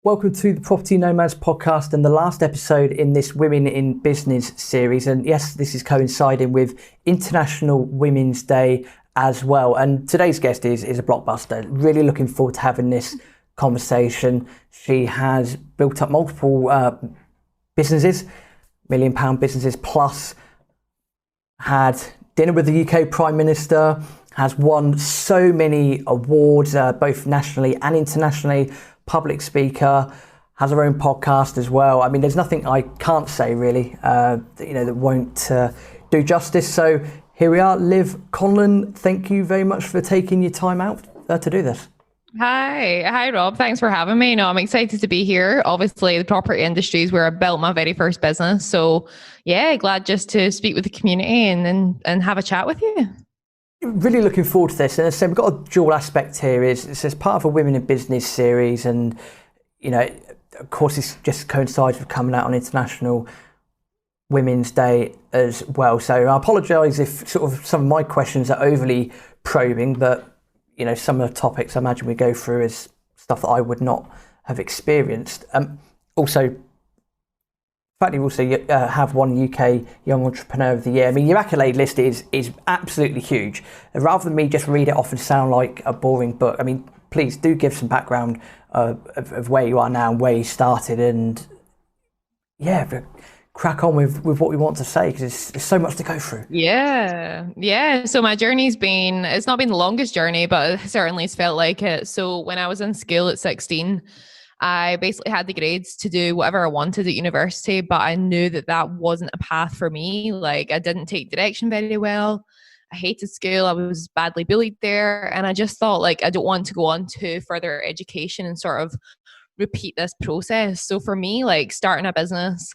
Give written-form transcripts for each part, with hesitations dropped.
Welcome to the Property Nomads podcast and the last episode in this Women in Business series. And yes, this is coinciding with International Women's Day as well. And today's guest is a blockbuster. Really looking forward to having this conversation. She has built up multiple businesses, £1 million businesses, plus had dinner with the UK Prime Minister, has won so many awards, both nationally and internationally. Public speaker, has her own podcast as well. I mean, there's nothing I can't say really, that won't do justice. So here we are, Liv Conlon. Thank you very much for taking your time out to do this. Hi Rob. Thanks for having me. No, I'm excited to be here. Obviously, the property industry is where I built my very first business. So yeah, glad just to speak with the community and have a chat with you. Really looking forward to this, and as I said, we've got a dual aspect here. It's as part of a Women in Business series, and of course, this just coincides with coming out on International Women's Day as well. So I apologise if sort of some of my questions are overly probing, but some of the topics I imagine we go through is stuff that I would not have experienced. Also, the fact you also have won UK Young Entrepreneur of the Year. I mean, your accolade list is absolutely huge. Rather than me just read it off and sound like a boring book, I mean, please do give some background of where you are now and where you started, and crack on with what we want to say, because there's so much to go through. Yeah. So my journey's it's not been the longest journey, but it certainly has felt like it. So when I was in school at 16, I basically had the grades to do whatever I wanted at university, but I knew that wasn't a path for me. Like, I didn't take direction very well. I hated school. I was badly bullied there. And I just thought, like, I don't want to go on to further education and sort of repeat this process. So for me, like, starting a business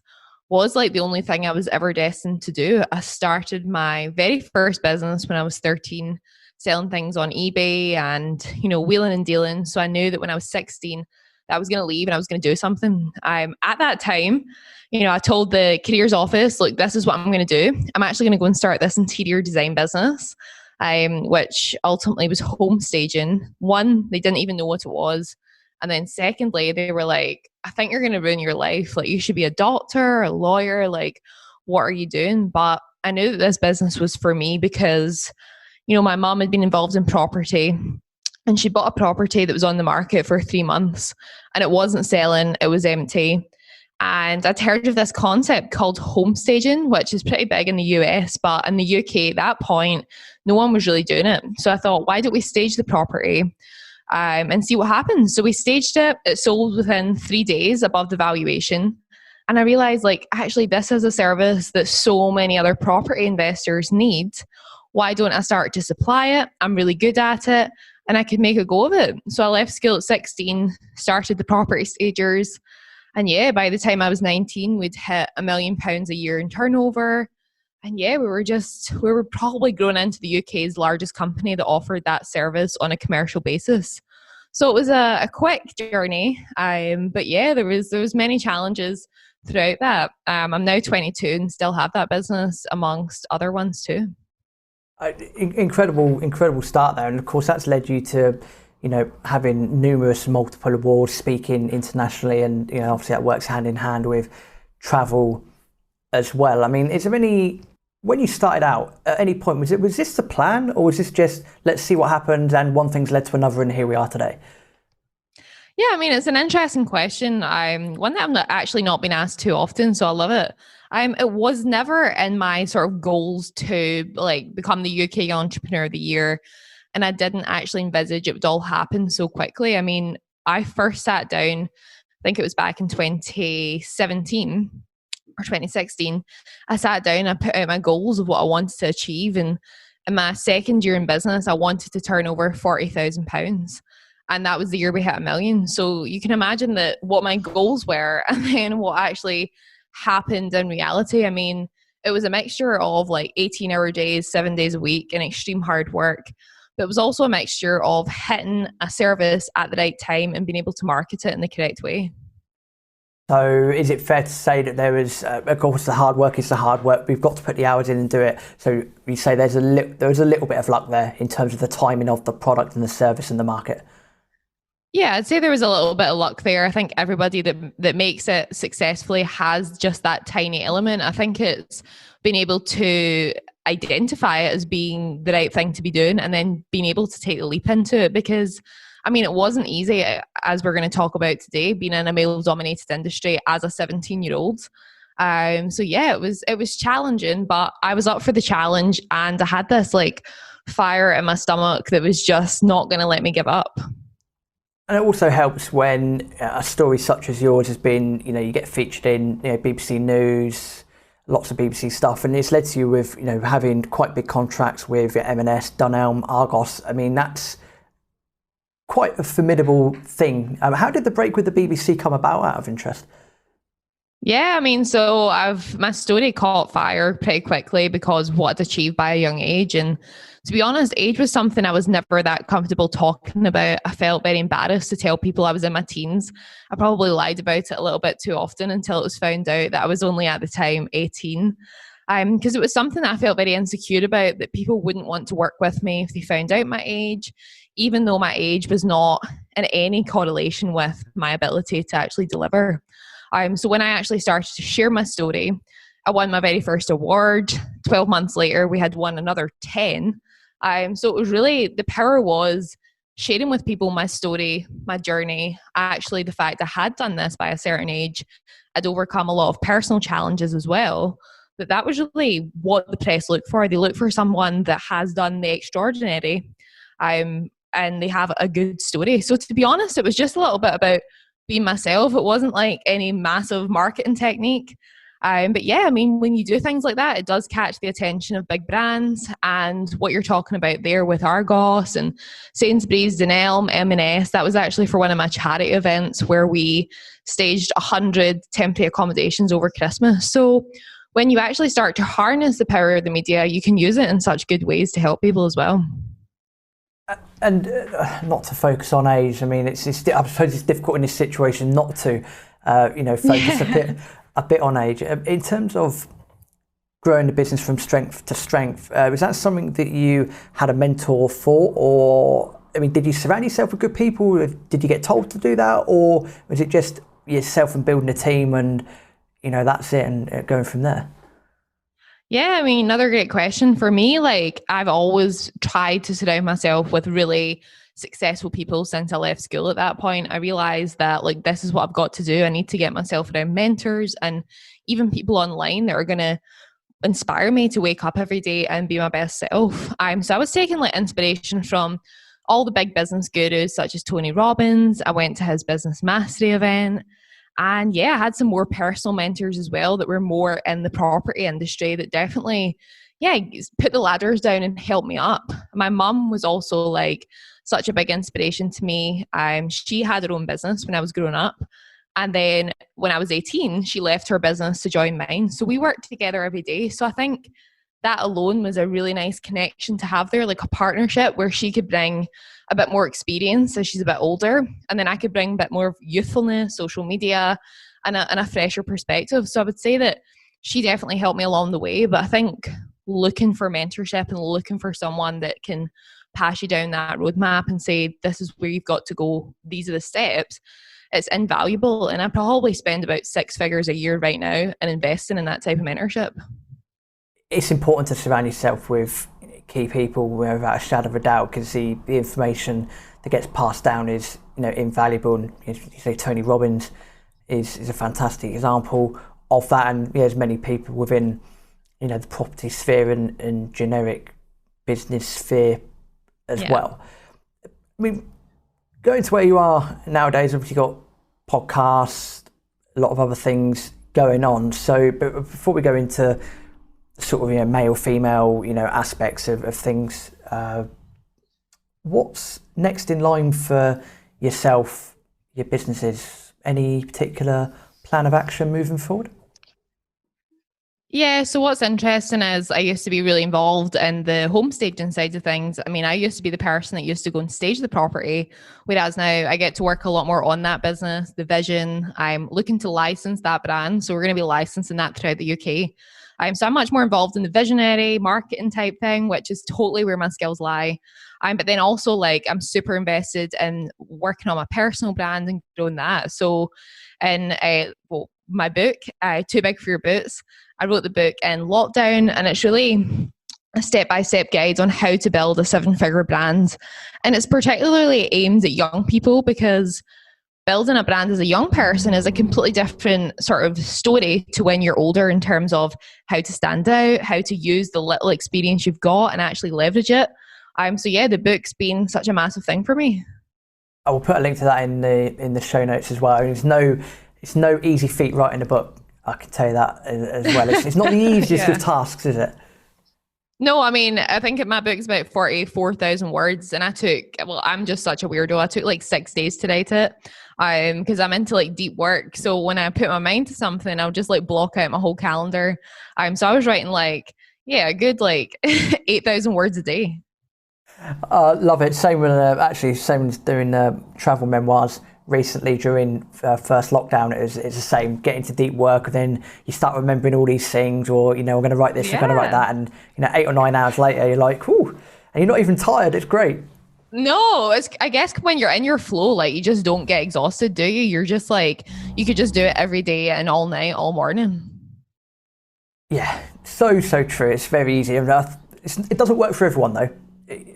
was like the only thing I was ever destined to do. I started my very first business when I was 13, selling things on eBay and, wheeling and dealing. So I knew that when I was 16, I was going to leave and I was going to do something. At that time, I told the careers office, look, this is what I'm going to do. I'm actually going to go and start this interior design business, which ultimately was home staging. One, they didn't even know what it was. And then secondly, they were like, I think you're going to ruin your life. Like, you should be a doctor, a lawyer. Like, what are you doing? But I knew that this business was for me because, my mom had been involved in property. And she bought a property that was on the market for 3 months and it wasn't selling, it was empty. And I'd heard of this concept called home staging, which is pretty big in the US, but in the UK at that point, no one was really doing it. So I thought, why don't we stage the property and see what happens? So we staged it. It sold within 3 days above the valuation. And I realized, like, actually, this is a service that so many other property investors need. Why don't I start to supply it? I'm really good at it. And I could make a go of it. So I left school at 16, started the property stagers. And by the time I was 19, we'd hit £1 million a year in turnover. And we were probably grown into the UK's largest company that offered that service on a commercial basis. So it was a quick journey. But there was many challenges throughout that. I'm now 22 and still have that business amongst other ones too. Incredible start there, and of course that's led you to having multiple awards, speaking internationally, and obviously that works hand in hand with travel as well. I mean, is there when you started out, at any point was this the plan, or was this just let's see what happens and one thing's led to another and here we are today? Yeah, I mean, it's an interesting question. One that I'm actually not been asked too often, so I love it. It was never in my sort of goals to become the UK Entrepreneur of the Year, and I didn't actually envisage it would all happen so quickly. I mean, I first sat down, I think it was back in 2017 or 2016. I sat down, I put out my goals of what I wanted to achieve, and in my second year in business, I wanted to turn over £40,000. And that was the year we hit $1 million. So you can imagine that what my goals were and then what actually happened in reality. I mean, it was a mixture of 18-hour days, 7 days a week, and extreme hard work. But it was also a mixture of hitting a service at the right time and being able to market it in the correct way. So is it fair to say that there was, of course, the hard work is the hard work. We've got to put the hours in and do it. So you say there was a little bit of luck there in terms of the timing of the product and the service and the market. Yeah, I'd say there was a little bit of luck there. I think everybody that makes it successfully has just that tiny element. I think it's being able to identify it as being the right thing to be doing and then being able to take the leap into it, because I mean, it wasn't easy, as we're going to talk about today, being in a male dominated industry as a 17-year-old. So yeah, it was challenging, but I was up for the challenge and I had this like fire in my stomach that was just not going to let me give up. And it also helps when a story such as yours has been, you get featured in BBC News, lots of BBC stuff, and it's led to you with, having quite big contracts with M&S, Dunelm, Argos. I mean, that's quite a formidable thing. How did the break with the BBC come about, out of interest? Yeah, I mean, so my story caught fire pretty quickly because what I'd achieved by a young age. And to be honest, age was something I was never that comfortable talking about. I felt very embarrassed to tell people I was in my teens. I probably lied about it a little bit too often until it was found out that I was only at the time 18. Because it was something that I felt very insecure about, that people wouldn't want to work with me if they found out my age, even though my age was not in any correlation with my ability to actually deliver. So when I actually started to share my story, I won my very first award. 12 months later, we had won another 10. So it was really, the power was sharing with people my story, my journey, actually the fact I had done this by a certain age. I'd overcome a lot of personal challenges as well. But that was really what the press look for. They look for someone that has done the extraordinary, and they have a good story. So to be honest, it was just a little bit about being myself. It wasn't like any massive marketing technique. But yeah, I mean, when you do things like that, it does catch the attention of big brands. And what you're talking about there with Argos and Sainsbury's, Dunelm, M&S, that was actually for one of my charity events where we staged 100 temporary accommodations over Christmas. So when you actually start to harness the power of the media, you can use it in such good ways to help people as well. And not to focus on age. I mean, I suppose it's difficult in this situation not to, focus a bit on age. In terms of growing the business from strength to strength, was that something that you had a mentor for, or I mean, did you surround yourself with good people? Did you get told to do that, or was it just yourself and building a team and that's it and going from there? Yeah, I mean, another great question for me. Like, I've always tried to surround myself with really successful people since I left school. At that point, I realized that like this is what I've got to do. I need to get myself around mentors and even people online that are going to inspire me to wake up every day and be my best self. So I was taking like inspiration from all the big business gurus such as Tony Robbins. I went to his business mastery event. And yeah, I had some more personal mentors as well that were more in the property industry that definitely, yeah, put the ladders down and helped me up. My mum was also like such a big inspiration to me. She had her own business when I was growing up. And then when I was 18, she left her business to join mine. So we worked together every day. So I think that alone was a really nice connection to have there, like a partnership where she could bring a bit more experience as she's a bit older, and then I could bring a bit more youthfulness, social media, and a fresher perspective. So I would say that she definitely helped me along the way, but I think looking for mentorship and looking for someone that can pass you down that roadmap and say, this is where you've got to go, these are the steps, it's invaluable. And I probably spend about 6 figures a year right now in investing in that type of mentorship. It's important to surround yourself with key people without a shadow of a doubt, because the information that gets passed down is invaluable. And you say Tony Robbins is a fantastic example of that, and there's many people within the property sphere and generic business sphere as well. I mean, going to where you are nowadays, obviously you've got podcasts, a lot of other things going on. So, but before we go into sort of male female aspects of things, what's next in line for yourself, your businesses? Any particular plan of action moving forward? Yeah, so what's interesting is I used to be really involved in the home staging side of things. I mean, I used to be the person that used to go and stage the property, whereas now I get to work a lot more on that business, the vision. I'm looking to license that brand. So we're going to be licensing that throughout the UK. So I'm much more involved in the visionary marketing type thing, which is totally where my skills lie. But then also like I'm super invested in working on my personal brand and growing that. So in my book, Too Big for Your Boots, I wrote the book in lockdown, and it's really a step-by-step guide on how to build a 7-figure brand. And it's particularly aimed at young people, because building a brand as a young person is a completely different sort of story to when you're older, in terms of how to stand out, how to use the little experience you've got and actually leverage it. So yeah, the book's been such a massive thing for me. I will put a link to that in the show notes as well. It's no easy feat writing a book. I can tell you that as well. It's not the easiest of tasks, is it? No, I mean, I think my book's about 44,000 words, and I'm just such a weirdo. I took like 6 days to write it, because I'm into like deep work. So when I put my mind to something, I'll just like block out my whole calendar. So I was writing like, a good like 8,000 words a day. Love it. Same with doing travel memoirs recently during first lockdown. It's the same, getting to deep work, and then you start remembering all these things, or I'm going to write this, I'm going to write that, and 8 or 9 hours later you're like, whew, and you're not even tired. It's great. No, I guess when you're in your flow, like you just don't get exhausted, do you? You're just like, you could just do it every day and all night, all morning. Yeah, so true. It's very easy. It doesn't work for everyone though.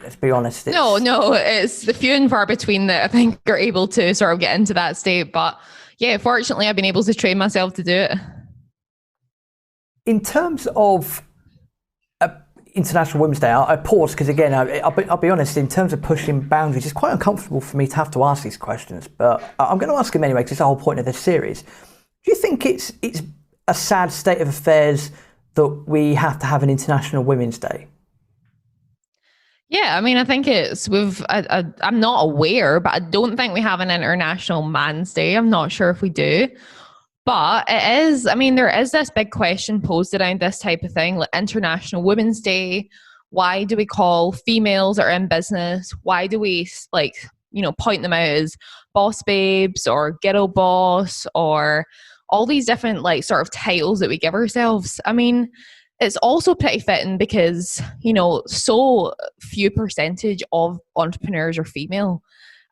Let's be honest. No, it's the few and far between that I think are able to sort of get into that state. But yeah, fortunately, I've been able to train myself to do it. In terms of International Women's Day, I paused because, again, I'll be honest, in terms of pushing boundaries, it's quite uncomfortable for me to have to ask these questions. But I'm going to ask them anyway, because it's the whole point of this series. Do you think it's a sad state of affairs that we have to have an International Women's Day? Yeah, I mean, I think I'm not aware, but I don't think we have an International Man's Day. I'm not sure if we do. But it is, I mean, there is this big question posed around this type of thing, like International Women's Day. Why do we call females that are in business? Why do we point them out as boss babes or ghetto boss, or all these different like sort of titles that we give ourselves? I mean, it's also pretty fitting because, so few percentage of entrepreneurs are female.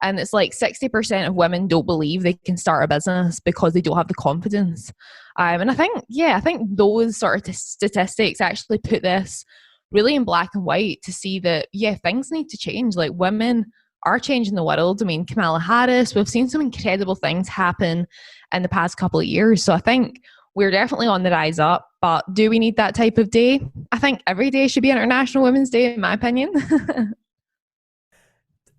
And it's like 60% of women don't believe they can start a business because they don't have the confidence. And I think those sort of statistics actually put this really in black and white to see that, things need to change. Like, women are changing the world. I mean, Kamala Harris, we've seen some incredible things happen in the past couple of years. So I think we're definitely on the rise up. But do we need that type of day? I think every day should be International Women's Day, in my opinion.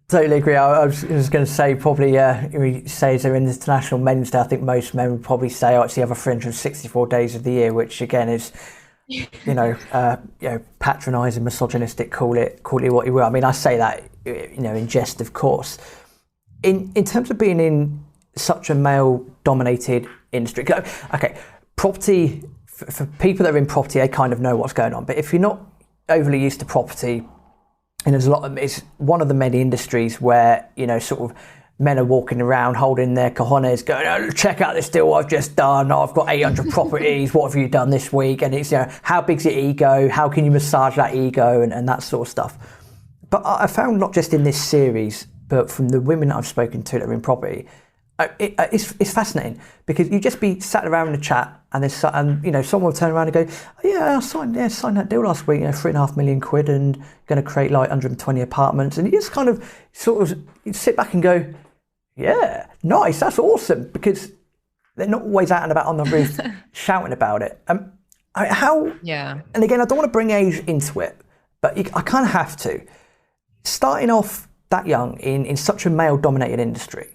Totally agree. I was going to say, probably, we say is there an International Men's Day. I think most men would probably say, it's the other 364 days of the year, which again is, patronising, misogynistic. Call it what you will. I mean, I say that, in jest, of course. In terms of being in such a male-dominated industry, okay, property, for people that are in property, they kind of know what's going on. But if you're not overly used to property, and it's one of the many industries where, sort of men are walking around holding their cojones going, oh, check out this deal I've just done. I've got 800 properties. What have you done this week? And it's, how big's your ego? How can you massage that ego and that sort of stuff? But I found, not just in this series, but from the women I've spoken to that are in property, it's fascinating, because you just be sat around in a chat and someone will turn around and go, oh, yeah, I signed that deal last week, £3.5 million, and going to create like 120 apartments. And you just kind of you sit back and go, yeah, nice, that's awesome, because they're not always out and about on the roof shouting about it. Yeah. And again, I don't want to bring age into it, but I kind of have to. Starting off that young in such a male-dominated industry,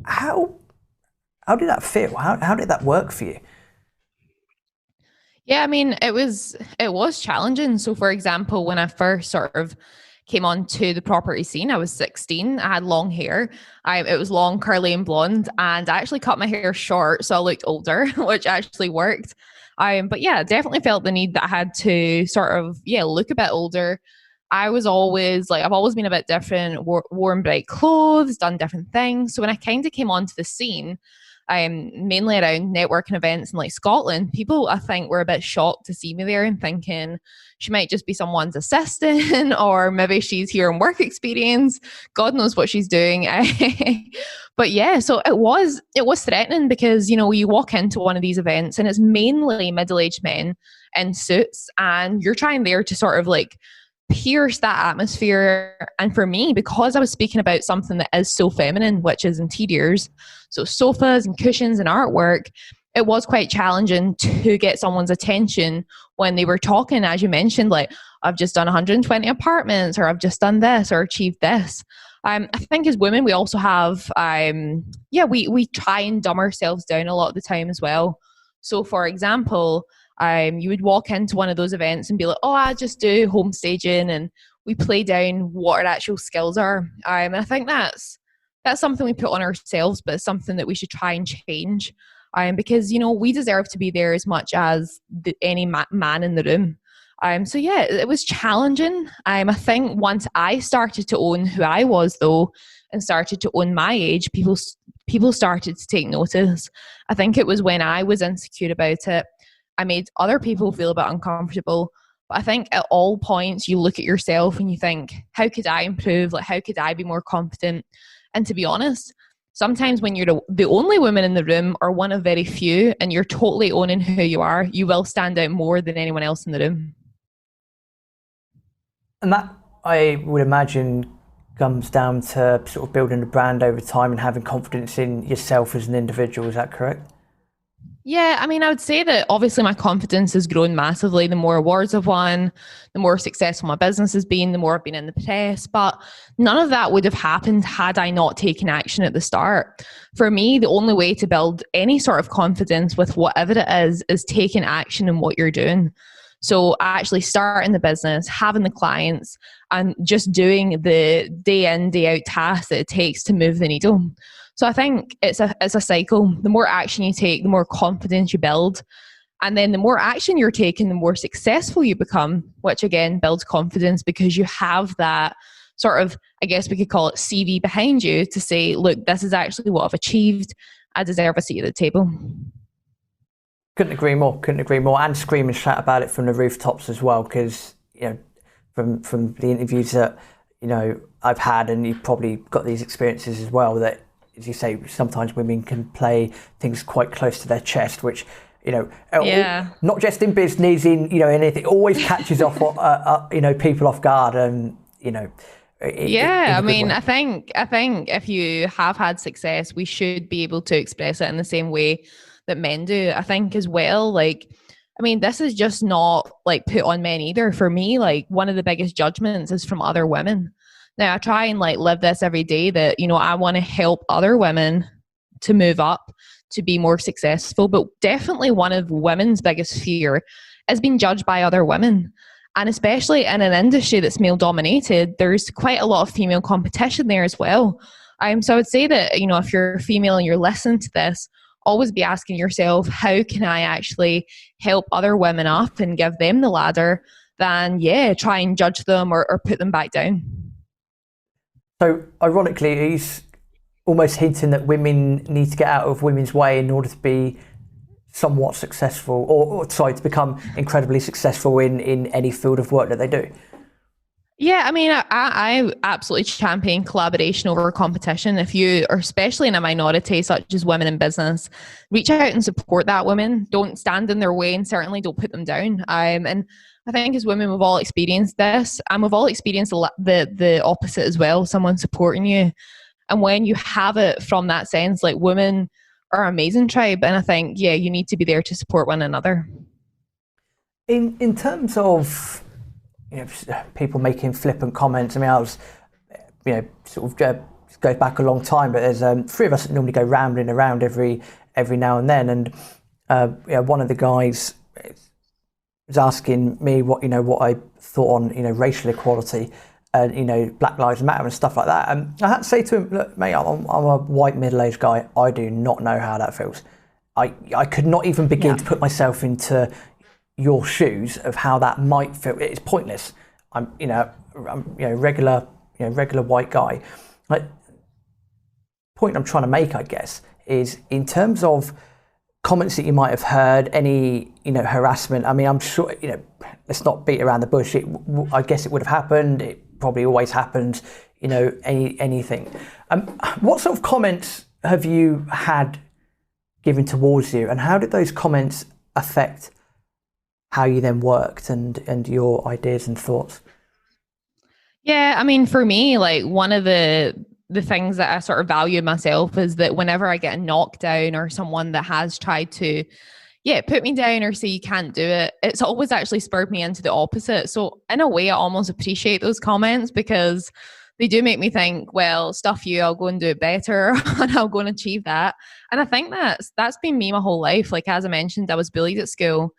how did that feel? How did that work for you? Yeah, I mean, it was challenging. So, for example, when I first sort of came onto the property scene, I was 16. I had long hair. It was long, curly, and blonde, and I actually cut my hair short, so I looked older, which actually worked. But yeah, definitely felt the need that I had to sort of look a bit older. I was always like, I've always been a bit different, worn bright clothes, done different things. So when I kind of came onto the scene, mainly around networking events in like Scotland, people I think were a bit shocked to see me there and thinking she might just be someone's assistant or maybe she's here on work experience. God knows what she's doing. But yeah, so it was threatening because, you know, you walk into one of these events and it's mainly middle-aged men in suits and you're trying there to sort of like pierce that atmosphere. And for me, because I was speaking about something that is so feminine, which is interiors, so sofas and cushions and artwork, it was quite challenging to get someone's attention when they were talking, as you mentioned, like, I've just done 120 apartments, or I've just done this, or achieved this. I think as women, we also have, we try and dumb ourselves down a lot of the time as well. So for example, you would walk into one of those events and be like, oh, I just do home staging, and we play down what our actual skills are. And I think that's something we put on ourselves, but it's something that we should try and change. Because, you know, we deserve to be there as much as any man in the room. So yeah, it was challenging. I think once I started to own who I was, though, and started to own my age, people started to take notice. I think it was when I was insecure about it, I made other people feel a bit uncomfortable. But I think at all points you look at yourself and you think, how could I improve? Like, how could I be more confident? And to be honest, sometimes when you're the only woman in the room or one of very few and you're totally owning who you are, you will stand out more than anyone else in the room. And that, I would imagine, comes down to sort of building a brand over time and having confidence in yourself as an individual. Is that correct? Yeah, I mean, I would say that obviously my confidence has grown massively. The more awards I've won, the more successful my business has been, the more I've been in the press. But none of that would have happened had I not taken action at the start. For me, the only way to build any sort of confidence with whatever it is taking action in what you're doing. So actually starting the business, having the clients, and just doing the day in, day out tasks that it takes to move the needle. So I think it's a cycle. The more action you take, the more confidence you build. And then the more action you're taking, the more successful you become, which again builds confidence because you have that sort of, I guess we could call it CV behind you to say, look, this is actually what I've achieved. I deserve a seat at the table. Couldn't agree more. And scream and shout about it from the rooftops as well, because, you know, from the interviews that, you know, I've had, and you've probably got these experiences as well, that, as you say, sometimes women can play things quite close to their chest, which, you know, not just in business, in, you know, anything, always catches off, you know, people off guard, and, you know. I mean, I think if you have had success, we should be able to express it in the same way that men do. I think as well, like, I mean, this is just not like put on men either. For me, like, one of the biggest judgments is from other women. Now, I try and like live this every day that, you know, I want to help other women to move up, to be more successful. But definitely one of women's biggest fear is being judged by other women. And especially in an industry that's male dominated, there's quite a lot of female competition there as well. So I would say that, you know, if you're female and you're listening to this, always be asking yourself, how can I actually help other women up and give them the ladder, than, try and judge them or put them back down. So ironically, he's almost hinting that women need to get out of women's way in order to be somewhat successful, or to become incredibly successful in any field of work that they do. Yeah, I mean, I absolutely champion collaboration over competition. If you are, especially in a minority such as women in business, reach out and support that women. Don't stand in their way, and certainly don't put them down. And I think as women, we've all experienced this, and we've all experienced the opposite as well, someone supporting you. And when you have it from that sense, like, women are an amazing tribe. And I think, you need to be there to support one another. In terms of, you know, people making flippant comments, I mean, I was, you know, sort of goes back a long time, but there's three of us that normally go rambling around every now and then, and you know, one of the guys was asking me what I thought on, you know, racial equality and, you know, Black Lives Matter and stuff like that. And I had to say to him, look, mate, I'm a white middle-aged guy. I do not know how that feels. I could not even begin to put myself into your shoes of how that might feel. It's pointless. I'm, you know, regular white guy. Like, point I'm trying to make, I guess, is in terms of comments that you might have heard, any harassment. I mean, I'm sure, let's not beat around the bush. I guess it would have happened. It probably always happens. Anything. What sort of comments have you had given towards you, and how did those comments affect how you then worked and your ideas and thoughts? Yeah, I mean, for me, like one of the things that I sort of value myself is that whenever I get a knockdown or someone that has tried to, put me down or say you can't do it, it's always actually spurred me into the opposite. So in a way, I almost appreciate those comments because they do make me think, well, stuff you, I'll go and do it better and I'll go and achieve that. And I think that's been me my whole life. Like, as I mentioned, I was bullied at school.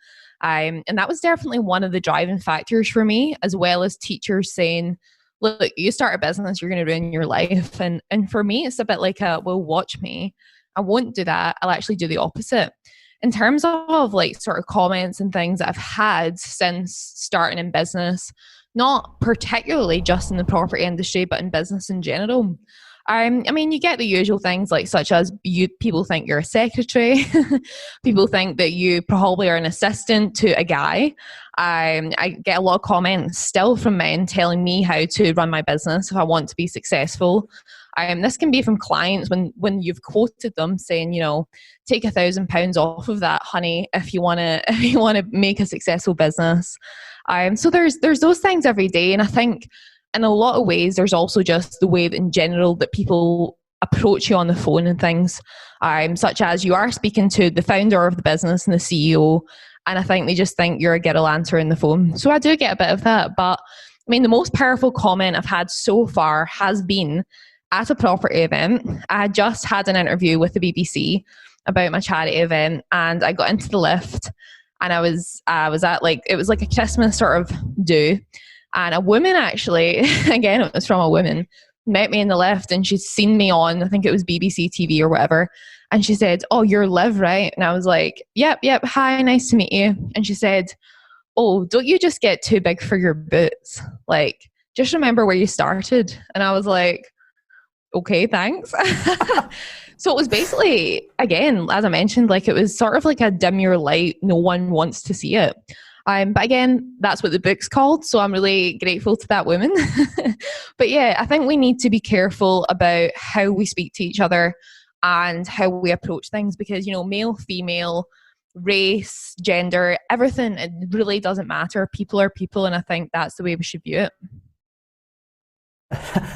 And that was definitely one of the driving factors for me, as well as teachers saying, look, you start a business, you're going to ruin your life. And for me, it's a bit like well, watch me. I won't do that. I'll actually do the opposite. In terms of like sort of comments and things that I've had since starting in business, not particularly just in the property industry, but in business in general. I mean, you get the usual things like such as people think you're a secretary. People think that you probably are an assistant to a guy. I get a lot of comments still from men telling me how to run my business if I want to be successful. This can be from clients when you've quoted them saying, take £1,000 off of that, honey, if you want to make a successful business. So there's those things every day, and I think in a lot of ways, there's also just the way that in general that people approach you on the phone and things, such as you are speaking to the founder of the business and the CEO, and I think they just think you're a girl answering the phone. So I do get a bit of that, but I mean, the most powerful comment I've had so far has been at a property event. I had just had an interview with the BBC about my charity event, and I got into the lift, and I was at it was like a Christmas sort of do. And a woman actually, again, it was from a woman, met me in the lift, and she'd seen me on, I think it was BBC TV or whatever. And she said, oh, you're Liv, right? And I was like, yep. Hi, nice to meet you. And she said, oh, don't you just get too big for your boots? Like, just remember where you started. And I was like, okay, thanks. So it was basically, again, as I mentioned, like it was sort of like a dim your light. No one wants to see it. But again, that's what the book's called. So I'm really grateful to that woman. But yeah, I think we need to be careful about how we speak to each other and how we approach things because, male, female, race, gender, everything, it really doesn't matter. People are people. And I think that's the way we should view it.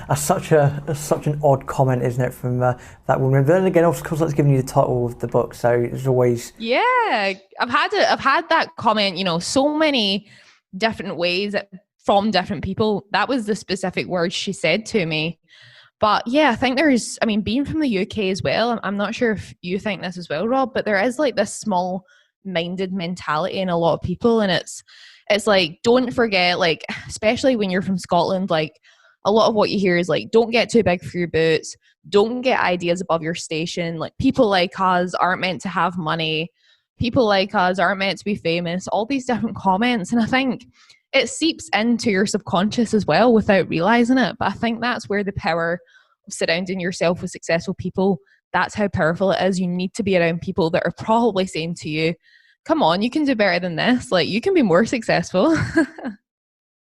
That's such an odd comment, isn't it, from that woman? But then again, of course, that's giving you the title of the book, so it's always I've had that comment, so many different ways from different people. That was the specific words she said to me. But yeah, I think being from the UK as well, I'm not sure if you think this as well, Rob, but there is like this small-minded mentality in a lot of people, and it's like, don't forget, like especially when you're from Scotland, like. A lot of what you hear is like, don't get too big for your boots. Don't get ideas above your station. Like people like us aren't meant to have money. People like us aren't meant to be famous. All these different comments. And I think it seeps into your subconscious as well without realizing it. But I think that's where the power of surrounding yourself with successful people, that's how powerful it is. You need to be around people that are probably saying to you, come on, you can do better than this. Like you can be more successful.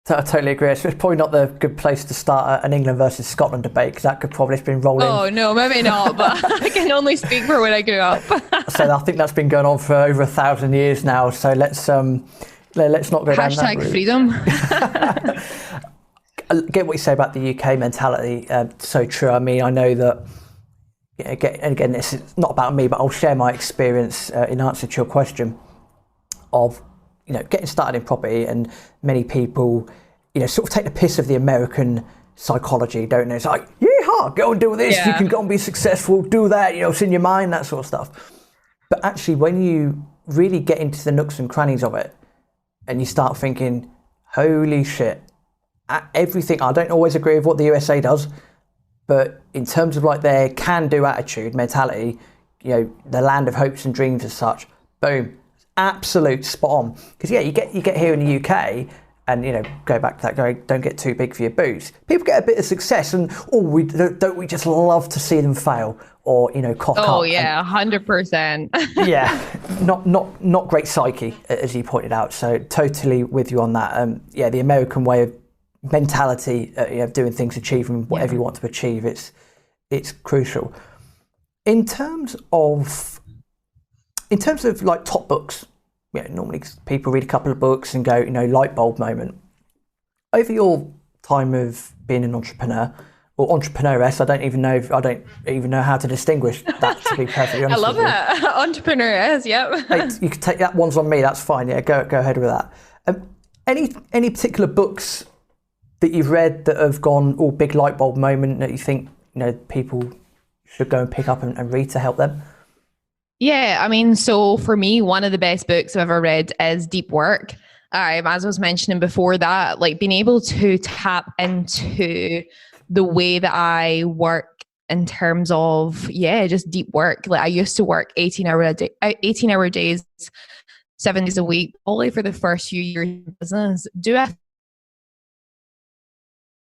I totally agree. It's probably not the good place to start an England versus Scotland debate because that could probably have been rolling. Oh no, maybe not. But I can only speak for when I grew up. So I think that's been going on for over 1,000 years now. So let's not go down that route. #freedom. I get what you say about the UK mentality. So true. I mean, I know that. Again, this is not about me, but I'll share my experience in answer to your question of. Getting started in property, and many people, sort of take the piss of the American psychology, don't they? It's like, yeehaw, go and do this, you can go and be successful, do that, it's in your mind, that sort of stuff. But actually, when you really get into the nooks and crannies of it, and you start thinking, holy shit, everything, I don't always agree with what the USA does, but in terms of like their can-do attitude, mentality, the land of hopes and dreams as such, boom. Absolute spot on. Because you get here in the UK and go back to that going, don't get too big for your boots. People get a bit of success and don't we just love to see them fail or cock up. Oh yeah, 100%. Yeah, not great psyche, as you pointed out. So totally with you on that. The American way of mentality, doing things, achieving whatever you want to achieve, it's crucial. In terms of like top books, normally people read a couple of books and go, light bulb moment. Over your time of being an entrepreneur or entrepreneuress, I don't even know how to distinguish that, to be perfectly honest. I love that. Entrepreneuress, yep. Hey, you can take that, one's on me, that's fine. Yeah, go ahead with that. Any particular books that you've read that have gone big light bulb moment that you think people should go and pick up and read to help them? Yeah, I mean, so for me, one of the best books I've ever read is Deep Work. As I was mentioning before that, like being able to tap into the way that I work in terms of, just deep work. Like I used to work 18-hour days, 7 days a week, only for the first few years in business. They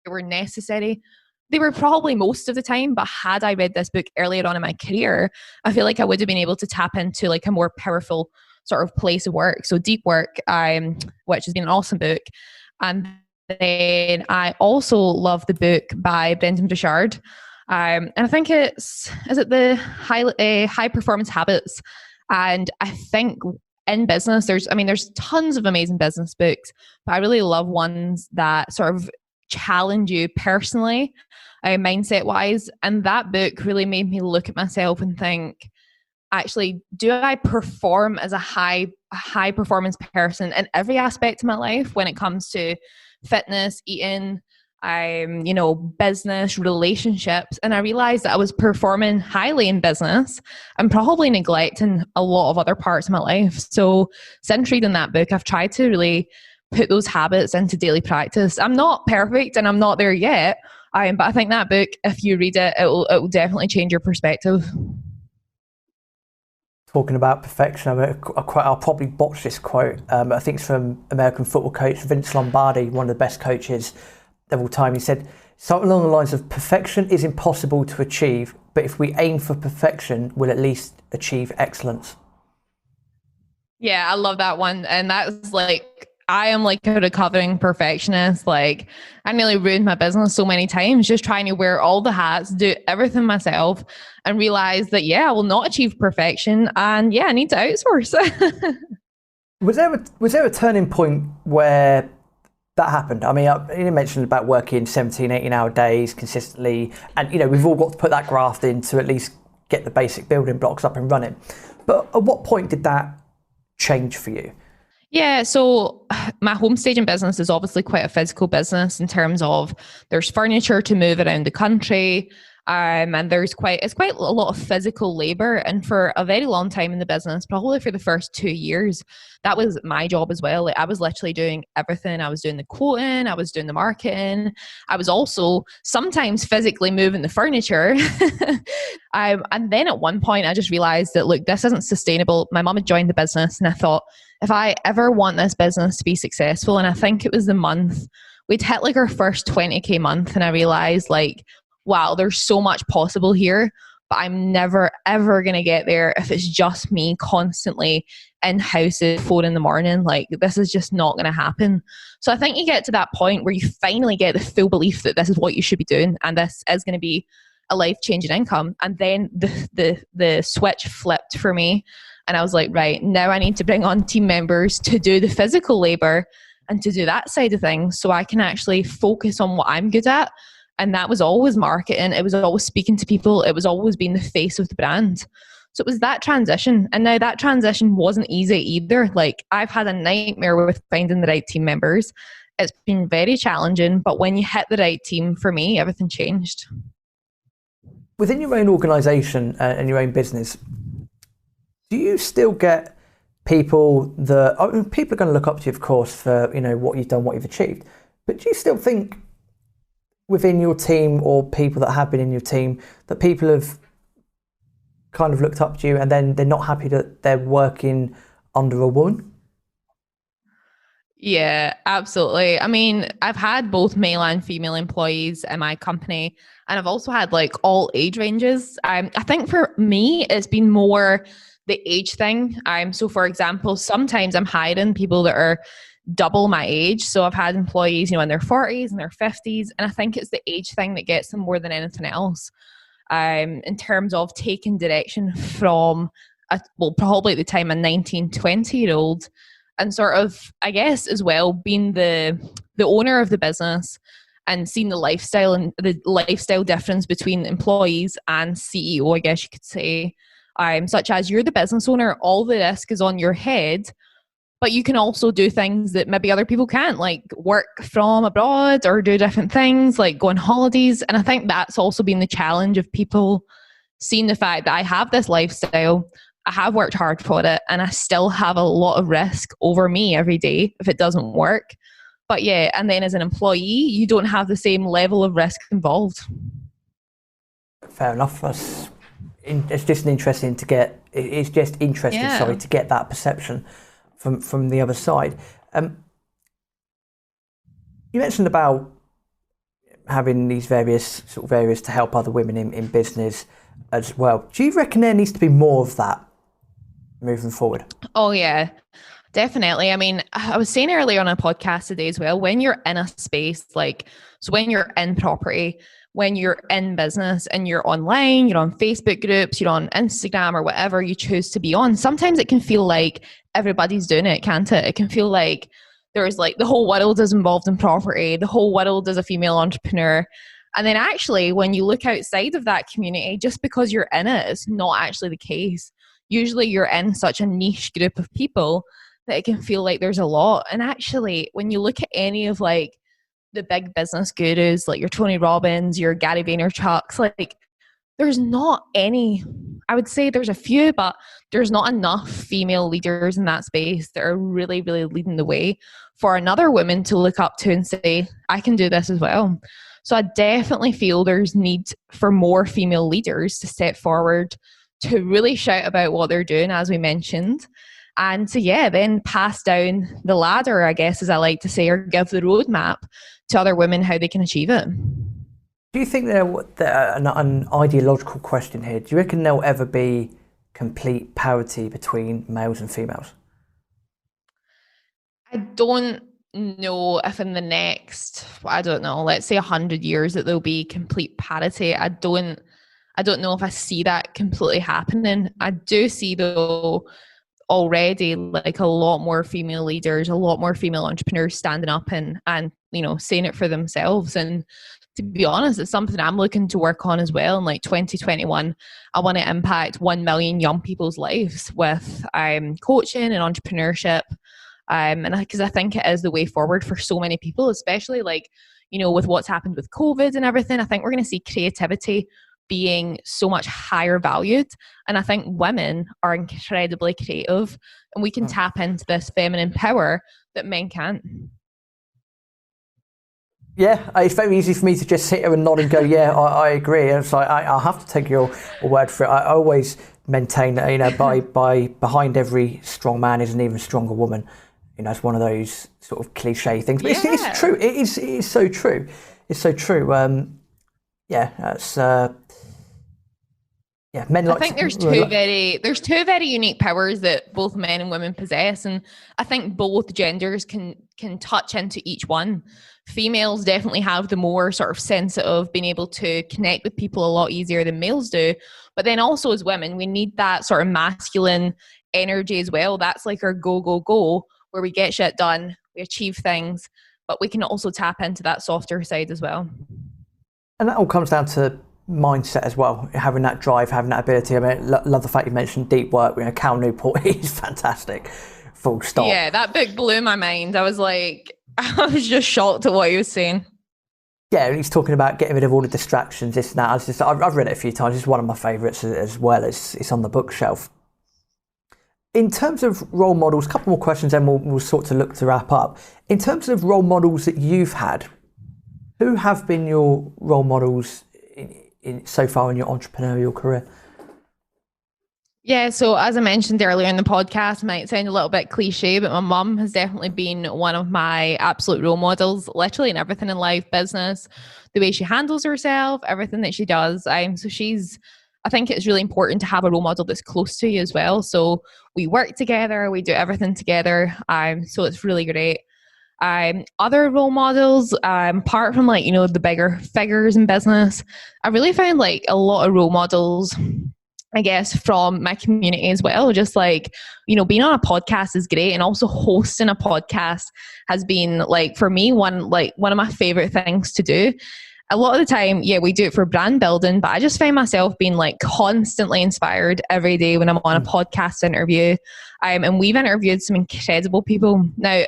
were necessary. They were probably most of the time, but had I read this book earlier on in my career, I feel like I would have been able to tap into like a more powerful sort of place of work. So Deep Work, which has been an awesome book. And then I also love the book by Brendan Burchard. And I think is it the High Performance Habits? And I think in business, there's tons of amazing business books, but I really love ones that sort of challenge you personally, mindset wise. And that book really made me look at myself and think, actually, do I perform as a high performance person in every aspect of my life when it comes to fitness, eating, business, relationships? And I realized that I was performing highly in business and probably neglecting a lot of other parts of my life. So since reading that book, I've tried to really put those habits into daily practice. I'm not perfect and I'm not there yet, but I think that book, if you read it, it will definitely change your perspective. Talking about perfection, I'll probably botch this quote. I think it's from American football coach Vince Lombardi, one of the best coaches of all time. He said something along the lines of, perfection is impossible to achieve, but if we aim for perfection, we'll at least achieve excellence. Yeah, I love that one. And that's like, I am like a recovering perfectionist. Like I nearly ruined my business so many times just trying to wear all the hats, do everything myself, and realize that, I will not achieve perfection. And I need to outsource. Was there a turning point where that happened? I mean, you mentioned about working 17, 18-hour days consistently. And, we've all got to put that graft in to at least get the basic building blocks up and running. But at what point did that change for you? Yeah, so my home staging business is obviously quite a physical business in terms of there's furniture to move around the country, and it's quite a lot of physical labor. And for a very long time in the business, probably for the first 2 years, that was my job as well. Like I was literally doing everything. I was doing the quoting, I was doing the marketing, I was also sometimes physically moving the furniture. And then at one point, I just realized that, look, this isn't sustainable. My mum had joined the business, and I thought, if I ever want this business to be successful, and I think it was the month we'd hit like our first 20K month, and I realized like, wow, there's so much possible here, but I'm never ever going to get there if it's just me constantly in house at 4 a.m. Like this is just not going to happen. So I think you get to that point where you finally get the full belief that this is what you should be doing, and this is going to be a life-changing income. And then the switch flipped for me. And I was like, right, now I need to bring on team members to do the physical labor and to do that side of things so I can actually focus on what I'm good at. And that was always marketing. It was always speaking to people. It was always being the face of the brand. So it was that transition. And now that transition wasn't easy either. Like I've had a nightmare with finding the right team members. It's been very challenging, but when you hit the right team, for me, everything changed. Within your own organisation and your own business, do you still get people people are going to look up to you, of course, for what you've done, what you've achieved, but do you still think within your team or people that have been in your team that people have kind of looked up to you and then they're not happy that they're working under a woman? Yeah, absolutely. I mean, I've had both male and female employees in my company, and I've also had like all age ranges. I think for me, it's been more the age thing. So for example, sometimes I'm hiring people that are double my age. So I've had employees, in their 40s and their 50s, and I think it's the age thing that gets them more than anything else. In terms of taking direction from probably at the time a 19, 20-year old, and sort of, I guess, as well, being the owner of the business and seeing the lifestyle difference between employees and CEO, I guess you could say. Such as you're the business owner, all the risk is on your head, but you can also do things that maybe other people can't, like work from abroad or do different things, like go on holidays. And I think that's also been the challenge of people seeing the fact that I have this lifestyle, I have worked hard for it, and I still have a lot of risk over me every day if it doesn't work. But yeah, and then as an employee, you don't have the same level of risk involved. Fair enough. It's just interesting to get. It's just interesting, Yeah. sorry, to get that perception from the other side. You mentioned about having these various areas to help other women in business as well. Do you reckon there needs to be more of that moving forward? Oh, yeah, definitely. I mean, I was saying earlier on a podcast today as well, when you're in a space so when you're in property, when you're in business and you're online, you're on Facebook groups, you're on Instagram or whatever you choose to be on, sometimes it can feel like everybody's doing it, can't it? It can feel like there's like the whole world is involved in property, the whole world is a female entrepreneur. And then actually, when you look outside of that community, just because you're in it, it's not actually the case. Usually you're in such a niche group of people that it can feel like there's a lot. And actually, when you look at any of like the big business gurus, like your Tony Robbins, your Gary Vaynerchuk's, like there's not any, I would say there's a few, but there's not enough female leaders in that space that are really, really leading the way for another woman to look up to and say, I can do this as well. So I definitely feel there's need for more female leaders to step forward, to really shout about what they're doing, as we mentioned, and to, then pass down the ladder, I guess, as I like to say, or give the roadmap to other women how they can achieve it. Do you think an ideological question here? Do you reckon there'll ever be complete parity between males and females? I don't know if in the next, I don't know, let's say 100 years that there'll be complete parity. I don't know if I see that completely happening. I do see, though, already like a lot more female leaders, a lot more female entrepreneurs standing up and saying it for themselves. And to be honest, it's something I'm looking to work on as well. In like 2021, I want to impact 1 million young people's lives with coaching and entrepreneurship. And because I think it is the way forward for so many people, especially with what's happened with COVID and everything. I think we're going to see creativity being so much higher valued. And I think women are incredibly creative, and we can tap into this feminine power that men can't. Yeah, it's very easy for me to just sit here and nod and go, yeah, I agree. And it's like, I'll have to take your word for it. I always maintain that, by behind every strong man is an even stronger woman. It's one of those sort of cliche things, but it's true. It is so true. It's so true. That's men. I think there's two very unique powers that both men and women possess, and I think both genders can touch into each one. Females definitely have the more sort of sensitive, being able to connect with people a lot easier than males do. But then also as women, we need that sort of masculine energy as well. That's like our go, where we get shit done, we achieve things, but we can also tap into that softer side as well. And that all comes down to mindset as well, having that drive, having that ability. I mean, love the fact you mentioned deep work. Cal Newport is fantastic, full stop. Yeah, that book blew my mind. I was just shocked at what he was saying. Yeah, he's talking about getting rid of all the distractions, this and that. I've read it a few times. It's one of my favourites as well. It's on the bookshelf. In terms of role models, a couple more questions, then we'll sort of look to wrap up. In terms of role models that you've had, who have been your role models in so far in your entrepreneurial career? Yeah, so as I mentioned earlier in the podcast, it might sound a little bit cliche, but my mum has definitely been one of my absolute role models, literally in everything in life, business, the way she handles herself, everything that she does. I think it's really important to have a role model that's close to you as well. So we work together, we do everything together. So it's really great. Other role models, apart from like, the bigger figures in business, I really found like a lot of role models, I guess, from my community as well. Just like, being on a podcast is great. And also hosting a podcast has been like, for me, one of my favorite things to do. A lot of the time, yeah, we do it for brand building, but I just find myself being like constantly inspired every day when I'm on a podcast interview. And we've interviewed some incredible people. Now,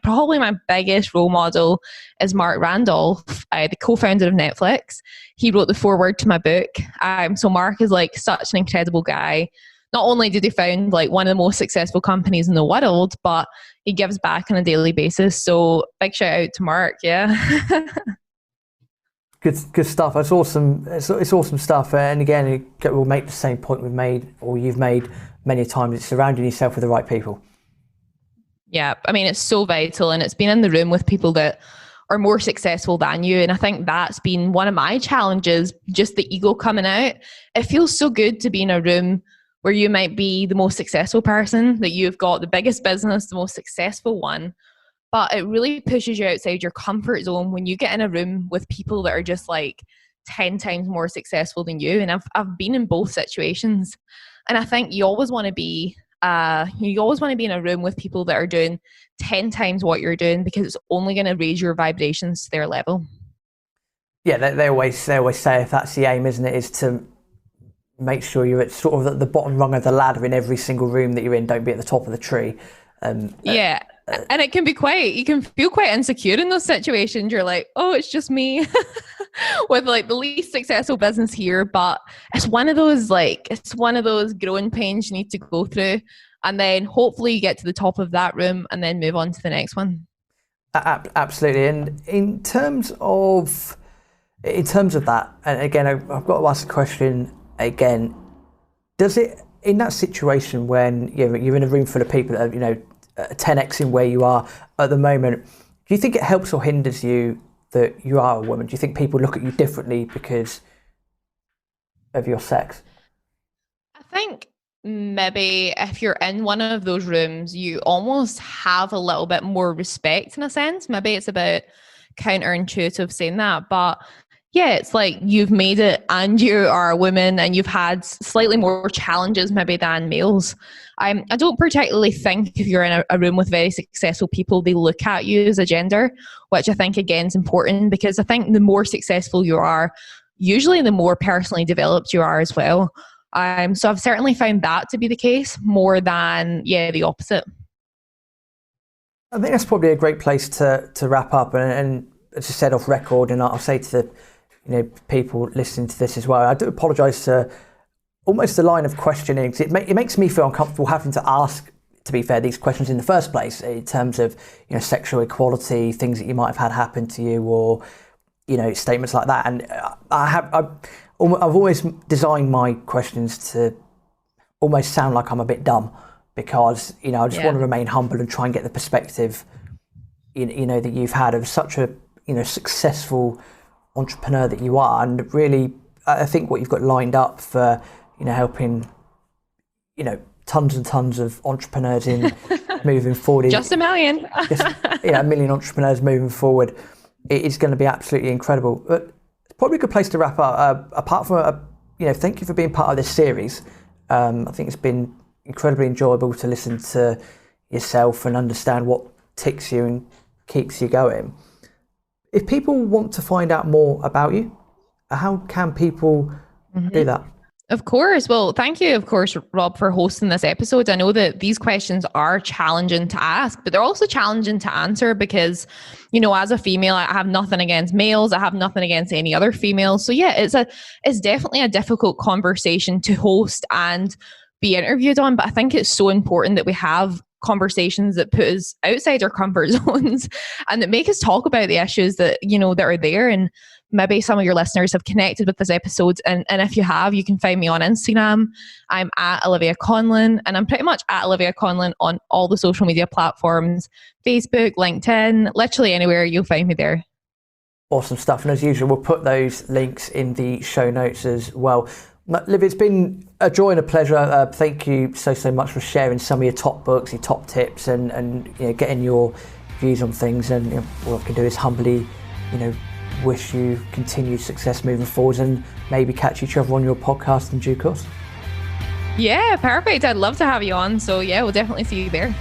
probably my biggest role model is Mark Randolph, the co-founder of Netflix. He wrote the foreword to my book. So Mark is like such an incredible guy. Not only did he found like one of the most successful companies in the world, but he gives back on a daily basis. So big shout out to Mark. Yeah. Good stuff. That's awesome. It's awesome stuff. And again, we'll make the same point you've made many times. It's surrounding yourself with the right people. Yeah, I mean, it's so vital, and it's being in the room with people that are more successful than you. And I think that's been one of my challenges, just the ego coming out. It feels so good to be in a room where you might be the most successful person, that you've got the biggest business, the most successful one. But it really pushes you outside your comfort zone when you get in a room with people that are just like 10 times more successful than you. And I've been in both situations. And I think you always want to be in a room with people that are doing 10 times what you're doing, because it's only going to raise your vibrations to their level. Yeah, they always say, if that's the aim, isn't it, is to make sure you're at sort of the bottom rung of the ladder in every single room that you're in. Don't be at the top of the tree. Yeah. And it can be you can feel quite insecure in those situations. You're like, oh, it's just me with like the least successful business here. But it's one of those growing pains you need to go through. And then hopefully you get to the top of that room and then move on to the next one. Absolutely. And in terms of that, and again, I've got to ask the question again, does it, in that situation when you're in a room full of people that are, 10x in where you are at the moment, do you think it helps or hinders you that you are a woman? Do you think people look at you differently because of your sex? I think maybe if you're in one of those rooms, you almost have a little bit more respect in a sense. Maybe it's a bit counterintuitive saying that, but yeah, it's like you've made it and you are a woman and you've had slightly more challenges maybe than males. I don't particularly think if you're in a room with very successful people, they look at you as a gender, which I think again is important, because I think the more successful you are, usually the more personally developed you are as well. So I've certainly found that to be the case more than, the opposite. I think that's probably a great place to wrap up. And as I said off record, and I'll say to the people listening to this as well, I do apologise to almost the line of questioning. It makes me feel uncomfortable having to ask, to be fair, these questions in the first place, in terms of sexual equality, things that you might have had happen to you, or statements like that. And I've always designed my questions to almost sound like I'm a bit dumb, because I just want to remain humble and try and get the perspective that you've had of such a successful entrepreneur that you are. And really, I think what you've got lined up for helping tons and tons of entrepreneurs in moving forward, just a million a million entrepreneurs moving forward, it is going to be absolutely incredible. But it's probably a good place to wrap up. Apart from thank you for being part of this series. I think it's been incredibly enjoyable to listen to yourself and understand what ticks you and keeps you going. If people want to find out more about you, how can people do that? Of course. Well, thank you, of course, Rob, for hosting this episode. I know that these questions are challenging to ask, but they're also challenging to answer because, as a female, I have nothing against males. I have nothing against any other females. So yeah, it's definitely a difficult conversation to host and be interviewed on, but I think it's so important that we have conversations that put us outside our comfort zones and that make us talk about the issues that, that are there. And maybe some of your listeners have connected with this episode. And if you have, you can find me on Instagram. I'm at Olivia Conlon, and I'm pretty much at Olivia Conlon on all the social media platforms, Facebook, LinkedIn, literally anywhere, you'll find me there. Awesome stuff. And as usual, we'll put those links in the show notes as well. Liv, it's been a joy and a pleasure. Thank you so much for sharing some of your top books, your top tips, and getting your views on things. And what I can do is humbly, wish you continued success moving forward, and maybe catch each other on your podcast in due course. Yeah, perfect. I'd love to have you on. So yeah, we'll definitely see you there.